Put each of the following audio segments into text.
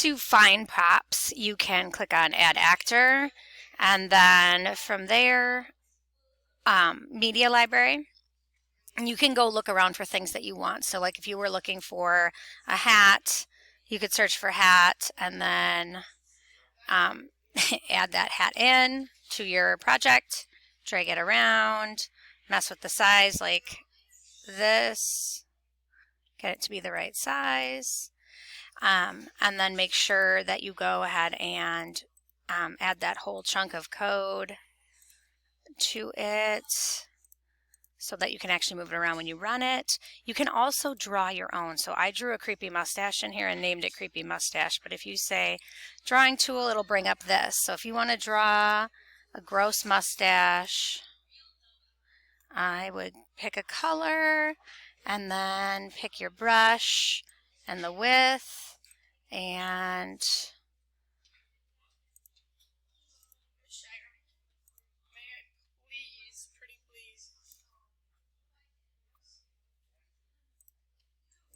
to find props, you can click on Add Actor, and then from there, Media Library. And you can go look around for things that you want. So like if you were looking for a hat, you could search for hat and then add that hat in to your project, drag it around, mess with the size like this, get it to be the right size, and then make sure that you go ahead and add that whole chunk of code to it so that you can actually move it around when you run it. You can also draw your own. So I drew a creepy mustache in here and named it Creepy Mustache, but if you say drawing tool, it'll bring up this. So if you want to draw a gross mustache, I would pick a color and then pick your brush and the width and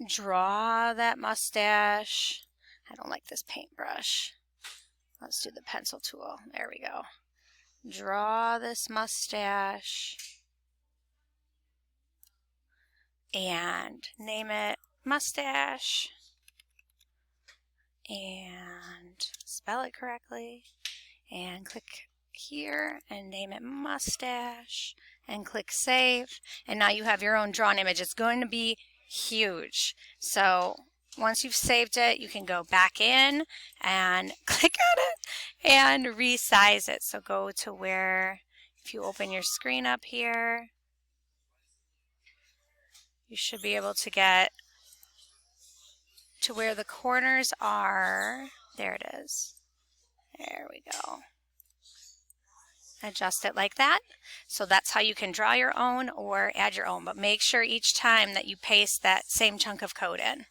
draw that mustache. I don't like this paintbrush. Let's do the pencil tool. There we go. Draw this mustache and name it mustache and spell it correctly and click here and name it mustache and click save, and now you have your own drawn image. It's going to be huge. So once you've saved it, you can go back in and click on it and resize it. So go to where, if you open your screen up here, you should be able to get to where the corners are. There it is. There we go. Adjust it like that. So that's how you can draw your own or add your own, but make sure each time that you paste that same chunk of code in.